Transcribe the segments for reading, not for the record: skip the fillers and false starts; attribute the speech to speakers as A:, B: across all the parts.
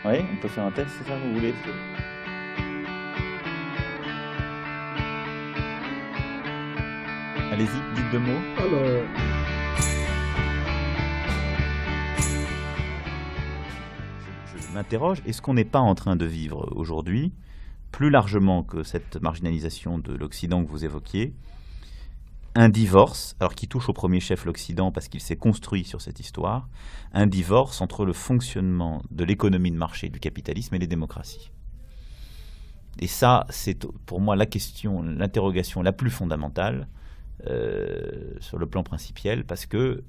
A: Oui, on peut faire un test, c'est ça, vous voulez? Allez-y, dites deux mots.
B: Alors,
A: Je m'interroge, est-ce qu'on n'est pas en train de vivre aujourd'hui, plus largement que cette marginalisation de l'Occident que vous évoquiez, un divorce, alors qui touche au premier chef l'Occident parce qu'il s'est construit sur cette histoire, un divorce entre le fonctionnement de l'économie de marché, du capitalisme et les démocraties. Et ça, c'est pour moi la question, l'interrogation la plus fondamentale sur le plan principiel, parce que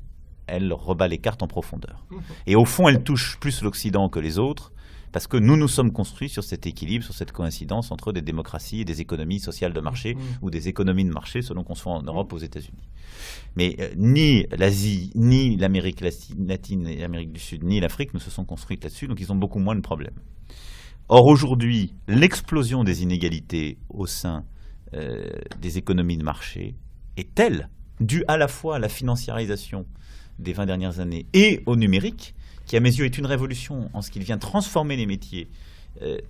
A: elle rebat les cartes en profondeur. Et au fond, elle touche plus l'Occident que les autres, parce que nous nous sommes construits sur cet équilibre, sur cette coïncidence entre des démocraties et des économies sociales de marché, ou des économies de marché, selon qu'on soit en Europe ou aux États-Unis. Mais ni l'Asie, ni l'Amérique latine et l'Amérique du Sud, ni l'Afrique ne se sont construites là-dessus, donc ils ont beaucoup moins de problèmes. Or, aujourd'hui, l'explosion des inégalités au sein des économies de marché est telle, due à la fois à la financiarisation des 20 dernières années et au numérique, qui à mes yeux est une révolution en ce qu'il vient transformer les métiers,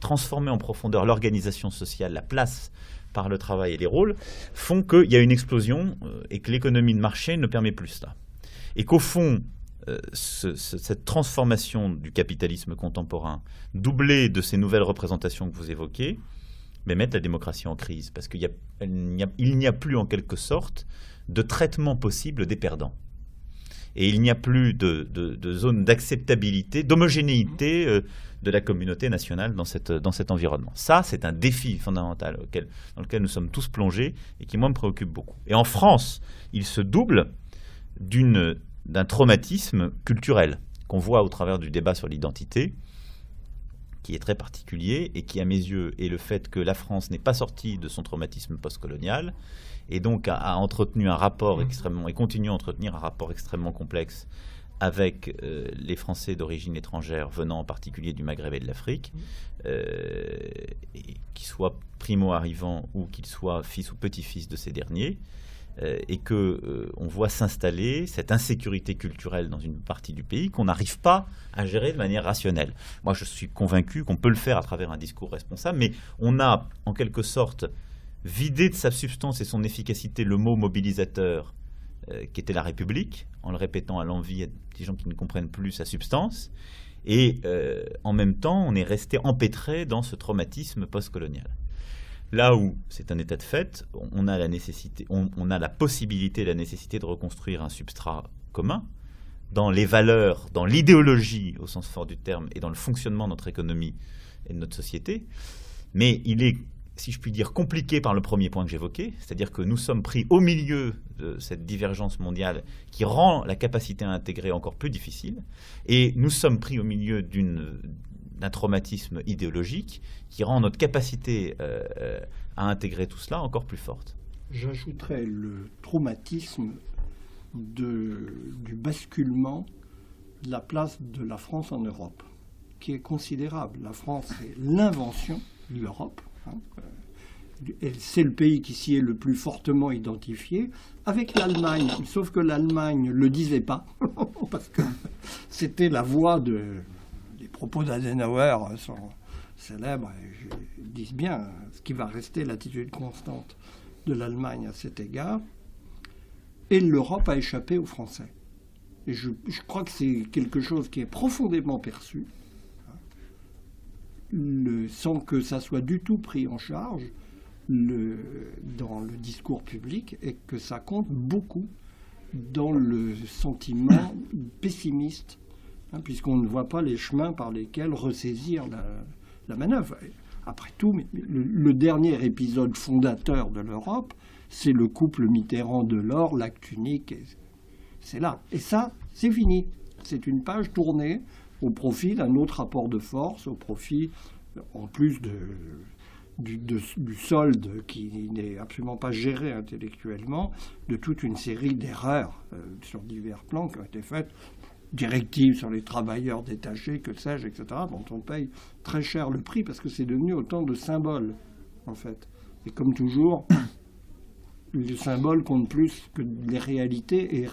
A: transformer en profondeur l'organisation sociale, la place par le travail et les rôles, font qu'il y a une explosion et que l'économie de marché ne permet plus cela. Et qu'au fond, cette transformation du capitalisme contemporain, doublée de ces nouvelles représentations que vous évoquez, mais mettent la démocratie en crise, parce qu'il n'y a plus en quelque sorte de traitement possible des perdants. Et il n'y a plus de zone d'acceptabilité, d'homogénéité de la communauté nationale dans cet environnement. Ça, c'est un défi fondamental dans lequel nous sommes tous plongés et qui, moi, me préoccupe beaucoup. Et en France, il se double d'un traumatisme culturel qu'on voit au travers du débat sur l'identité, qui est très particulier et qui, à mes yeux, est le fait que la France n'est pas sortie de son traumatisme postcolonial et donc a entretenu un rapport extrêmement, et continue à entretenir un rapport extrêmement complexe avec les Français d'origine étrangère venant en particulier du Maghreb et de l'Afrique, qu'ils soient primo-arrivants ou qu'ils soient fils ou petits-fils de ces derniers, et qu'on voit s'installer cette insécurité culturelle dans une partie du pays qu'on n'arrive pas à gérer de manière rationnelle. Moi, je suis convaincu qu'on peut le faire à travers un discours responsable, mais on a, en quelque sorte, vidé de sa substance et son efficacité le mot mobilisateur qui était la République, en le répétant à l'envi à des gens qui ne comprennent plus sa substance, et en même temps, on est resté empêtré dans ce traumatisme postcolonial. Là où c'est un état de fait, on a la nécessité, on a la possibilité, la nécessité de reconstruire un substrat commun dans les valeurs, dans l'idéologie au sens fort du terme et dans le fonctionnement de notre économie et de notre société. Mais il est, si je puis dire, compliqué par le premier point que j'évoquais, c'est-à-dire que nous sommes pris au milieu de cette divergence mondiale qui rend la capacité à intégrer encore plus difficile, et nous sommes pris au milieu d'un traumatisme idéologique qui rend notre capacité à intégrer tout cela encore plus forte.
B: j'ajouterais le traumatisme du basculement de la place de la France en Europe, qui est considérable. La France est l'invention de l'Europe. C'est le pays qui s'y est le plus fortement identifié, avec l'Allemagne, sauf que l'Allemagne ne le disait pas, parce que c'était la voix des propos d'Adenauer sont célèbres, et disent bien ce qui va rester l'attitude constante de l'Allemagne à cet égard. Et l'Europe a échappé aux Français. Et je crois que c'est quelque chose qui est profondément perçu, sans que ça soit du tout pris en charge dans le discours public, et que ça compte beaucoup dans le sentiment pessimiste, puisqu'on ne voit pas les chemins par lesquels ressaisir la manœuvre. Après tout, le dernier épisode fondateur de l'Europe, c'est le couple Mitterrand-Delors, l'acte unique, c'est là. Et ça, c'est fini. C'est une page tournée au profit d'un autre rapport de force, au profit, en plus du solde qui n'est absolument pas géré intellectuellement, de toute une série d'erreurs sur divers plans qui ont été faites, directives sur les travailleurs détachés, que sais-je, etc., dont on paye très cher le prix, parce que c'est devenu autant de symboles, en fait. Et comme toujours, le symbole compte plus que les réalités, et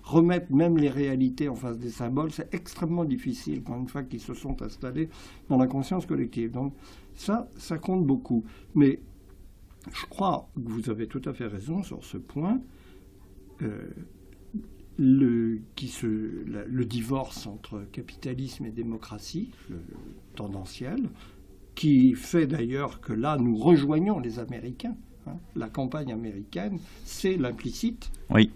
B: remettre même les réalités en face des symboles, c'est extrêmement difficile quand une fois qu'ils se sont installés dans la conscience collective. Donc ça compte beaucoup. Mais je crois que vous avez tout à fait raison sur ce point. Le divorce entre capitalisme et démocratie, tendanciel, qui fait d'ailleurs que là, nous rejoignons les Américains. La campagne américaine, c'est l'implicite.
A: Oui.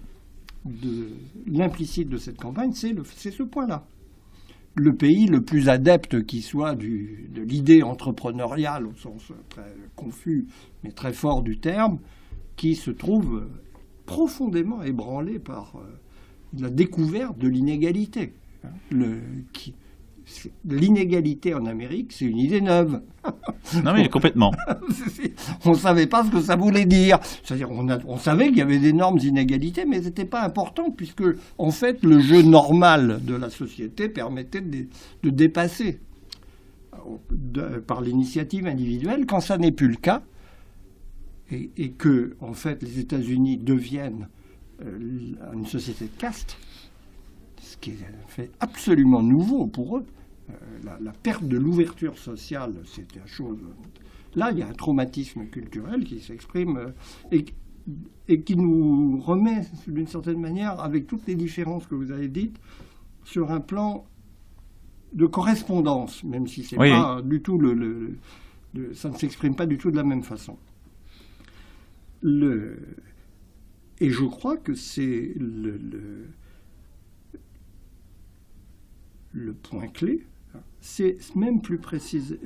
B: L'implicite de cette campagne, c'est ce point-là. Le pays le plus adepte qui soit de l'idée entrepreneuriale, au sens très confus, mais très fort du terme, qui se trouve profondément ébranlé par la découverte de l'inégalité. L'inégalité en Amérique, c'est une idée neuve.
A: Non mais complètement.
B: On ne savait pas ce que ça voulait dire. C'est-à-dire, on savait qu'il y avait d'énormes inégalités, mais elles n'étaient pas importantes, puisque, en fait, le jeu normal de la société permettait de dépasser par l'initiative individuelle. Quand ça n'est plus le cas, et que, en fait, les États-Unis deviennent une société de caste, ce qui est fait absolument nouveau pour eux. La perte de l'ouverture sociale, c'est une chose. Là, il y a un traumatisme culturel qui s'exprime et qui nous remet, d'une certaine manière, avec toutes les différences que vous avez dites, sur un plan de correspondance, même si c'est pas du tout ça ne s'exprime pas du tout de la même façon. Et je crois que c'est le point clé, c'est même plus précisé,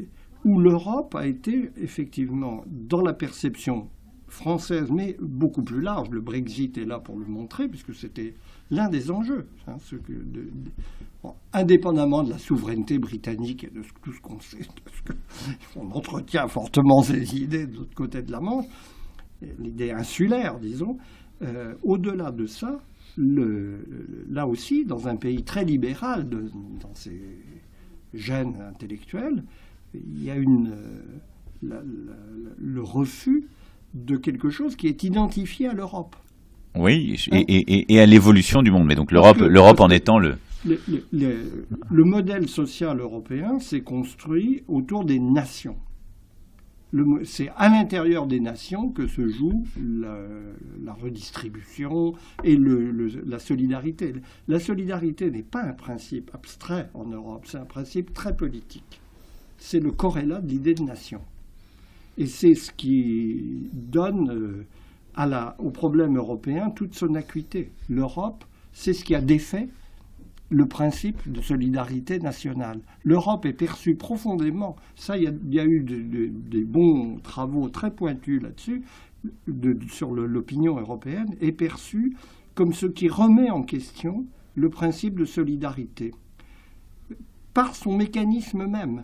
B: où l'Europe a été effectivement, dans la perception française, mais beaucoup plus large, le Brexit est là pour le montrer, puisque c'était l'un des enjeux, indépendamment de la souveraineté britannique et de tout ce qu'on sait, on entretient fortement ces idées de l'autre côté de la Manche, l'idée insulaire, disons, au-delà de ça, là aussi, dans un pays très libéral, dans ses gènes intellectuels, il y a le refus de quelque chose qui est identifié à l'Europe.
A: Oui, et à l'évolution du monde. Mais donc l'Europe en étant le
B: modèle social européen s'est construit autour des nations. C'est à l'intérieur des nations que se joue la redistribution et la solidarité. La solidarité n'est pas un principe abstrait en Europe, c'est un principe très politique. C'est le corrélat de l'idée de nation. Et c'est ce qui donne au problème européen toute son acuité. L'Europe, c'est ce qui a défait le principe de solidarité nationale. L'Europe est perçue profondément, ça il y a eu des bons travaux très pointus là-dessus, sur l'opinion européenne, est perçue comme ce qui remet en question le principe de solidarité, par son mécanisme même,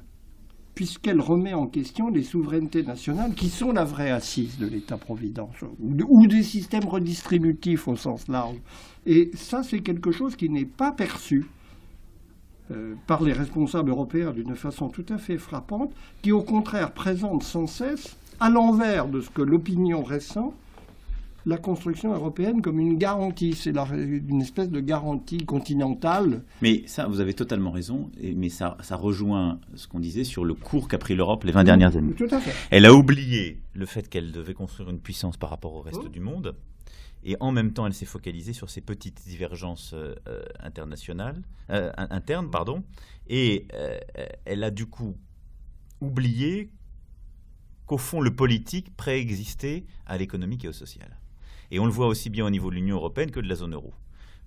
B: puisqu'elle remet en question les souverainetés nationales qui sont la vraie assise de l'État-providence, ou des systèmes redistributifs au sens large. Et ça, c'est quelque chose qui n'est pas perçu par les responsables européens d'une façon tout à fait frappante, qui au contraire présente sans cesse, à l'envers de ce que l'opinion ressent, la construction européenne comme une garantie. C'est une espèce de garantie continentale.
A: Mais ça, vous avez totalement raison, mais ça rejoint ce qu'on disait sur le cours qu'a pris l'Europe les 20 dernières années.
B: Tout à fait.
A: Elle a oublié le fait qu'elle devait construire une puissance par rapport au reste du monde, et en même temps, elle s'est focalisée sur ces petites divergences internes, et elle a du coup oublié qu'au fond, le politique préexistait à l'économique et au social. Et on le voit aussi bien au niveau de l'Union européenne que de la zone euro.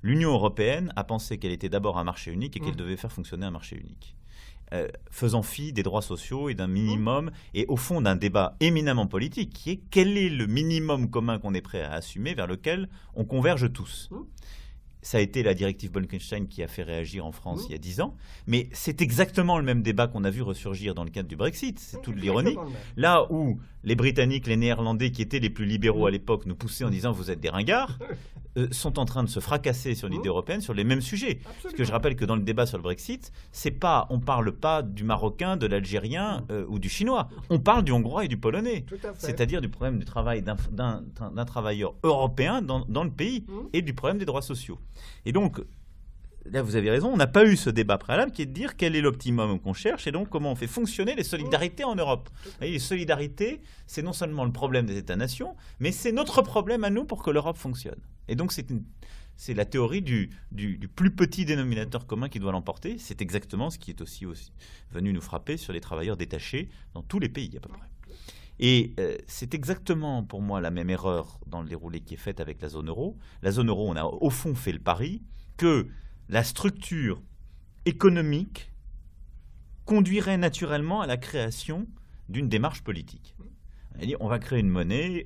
A: L'Union européenne a pensé qu'elle était d'abord un marché unique et qu'elle devait faire fonctionner un marché unique, faisant fi des droits sociaux et d'un minimum, et au fond d'un débat éminemment politique, qui est quel est le minimum commun qu'on est prêt à assumer, vers lequel on converge tous. Ça a été la directive Bolkestein qui a fait réagir en France il y a 10 ans, mais c'est exactement le même débat qu'on a vu ressurgir dans le cadre du Brexit. C'est toute l'ironie. Là où les Britanniques, les Néerlandais, qui étaient les plus libéraux à l'époque, nous poussaient en disant « vous êtes des ringards », sont en train de se fracasser sur l'idée européenne sur les mêmes sujets.
B: Absolument.
A: Parce que je rappelle que dans le débat sur le Brexit, on ne parle pas du Marocain, de l'Algérien ou du Chinois. On parle du Hongrois et du Polonais.
B: Tout à fait.
A: C'est-à-dire du problème du travail d'un travailleur européen dans le pays et du problème des droits sociaux. Et donc, là, vous avez raison, on n'a pas eu ce débat préalable qui est de dire quel est l'optimum qu'on cherche et donc comment on fait fonctionner les solidarités en Europe. Et les solidarités, c'est non seulement le problème des États-nations, mais c'est notre problème à nous pour que l'Europe fonctionne. Et donc, c'est la théorie du plus petit dénominateur commun qui doit l'emporter. C'est exactement ce qui est aussi venu nous frapper sur les travailleurs détachés dans tous les pays à peu près. Et c'est exactement pour moi la même erreur dans le déroulé qui est faite avec la zone euro. La zone euro, on a au fond fait le pari que la structure économique conduirait naturellement à la création d'une démarche politique. On va créer une monnaie,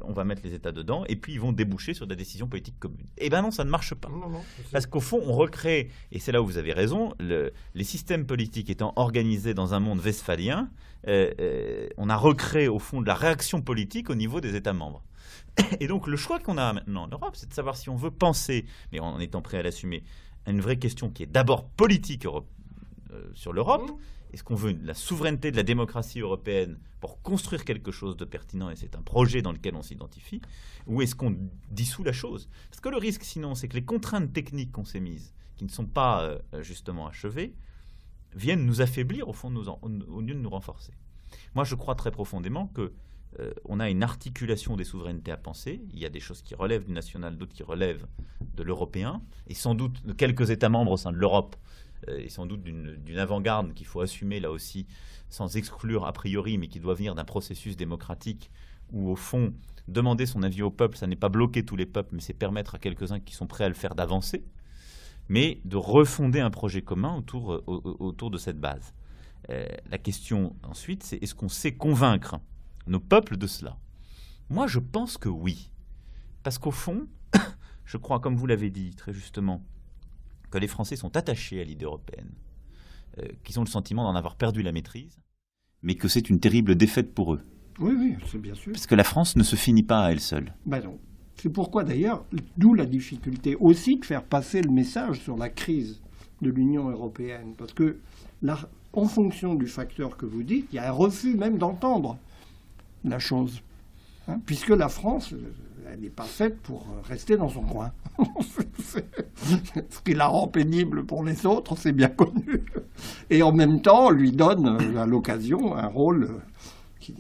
A: on va mettre les États dedans, et puis ils vont déboucher sur des décisions politiques communes. Eh bien non, ça ne marche pas.
B: Non,
A: parce qu'au fond, on recrée, et c'est là où vous avez raison, les systèmes politiques étant organisés dans un monde westphalien, on a recréé au fond de la réaction politique au niveau des États membres. Et donc le choix qu'on a maintenant en Europe, c'est de savoir si on veut penser, mais en étant prêt à l'assumer, à une vraie question qui est d'abord politique sur l'Europe. Est-ce qu'on veut la souveraineté de la démocratie européenne pour construire quelque chose de pertinent, et c'est un projet dans lequel on s'identifie, ou est-ce qu'on dissout la chose? Parce que le risque sinon, c'est que les contraintes techniques qu'on s'est mises, qui ne sont pas justement achevées, viennent nous affaiblir au fond au lieu de nous renforcer. Moi, je crois très profondément que on a une articulation des souverainetés à penser. Il y a des choses qui relèvent du national, d'autres qui relèvent de l'européen, et sans doute de quelques États membres au sein de l'Europe, et sans doute d'une avant-garde qu'il faut assumer là aussi, sans exclure a priori, mais qui doit venir d'un processus démocratique où, au fond, demander son avis au peuple, ça n'est pas bloquer tous les peuples, mais c'est permettre à quelques-uns qui sont prêts à le faire d'avancer, mais de refonder un projet commun autour de cette base. La question ensuite, c'est est-ce qu'on sait convaincre nos peuples de cela? Moi, je pense que oui. Parce qu'au fond, je crois, comme vous l'avez dit très justement, que les Français sont attachés à l'idée européenne, qu'ils ont le sentiment d'en avoir perdu la maîtrise, mais que c'est une terrible défaite pour eux.
B: Oui, c'est bien sûr.
A: Parce que la France ne se finit pas à elle seule.
B: Ben non. C'est pourquoi d'ailleurs, d'où la difficulté aussi de faire passer le message sur la crise de l'Union européenne. Parce que là, en fonction du facteur que vous dites, il y a un refus même d'entendre la chose. Puisque la France, elle n'est pas faite pour rester dans son coin. Ce qui la rend pénible pour les autres, c'est bien connu. Et en même temps, on lui donne à l'occasion un rôle qui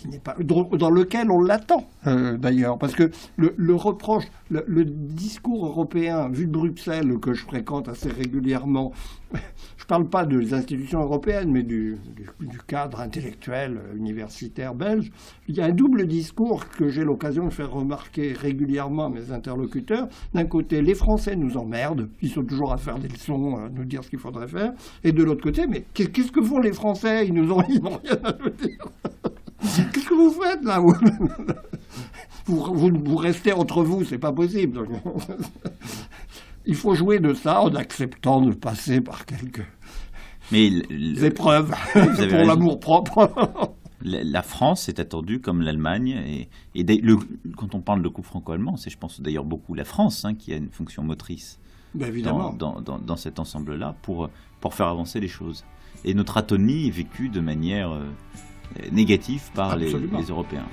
B: n'est pas, dans lequel on l'attend d'ailleurs. Parce que le reproche, le discours européen, vu de Bruxelles, que je fréquente assez régulièrement, je ne parle pas des institutions européennes, mais du cadre intellectuel universitaire belge, il y a un double discours que j'ai l'occasion de faire remarquer régulièrement à mes interlocuteurs. D'un côté, les Français nous emmerdent, ils sont toujours à faire des leçons, à nous dire ce qu'il faudrait faire. Et de l'autre côté, mais qu'est-ce que font les Français? Ils n'ont rien à nous dire. Qu'est-ce que vous faites là? Vous restez entre vous, c'est pas possible. Donc, il faut jouer de ça en acceptant de passer par quelques épreuves pour l'amour-propre.
A: La France est attendue comme l'Allemagne. Et quand on parle de couple franco-allemand, c'est je pense d'ailleurs beaucoup la France qui a une fonction motrice dans cet ensemble-là pour faire avancer les choses. Et notre atonie est vécue de manière négative par les Européens.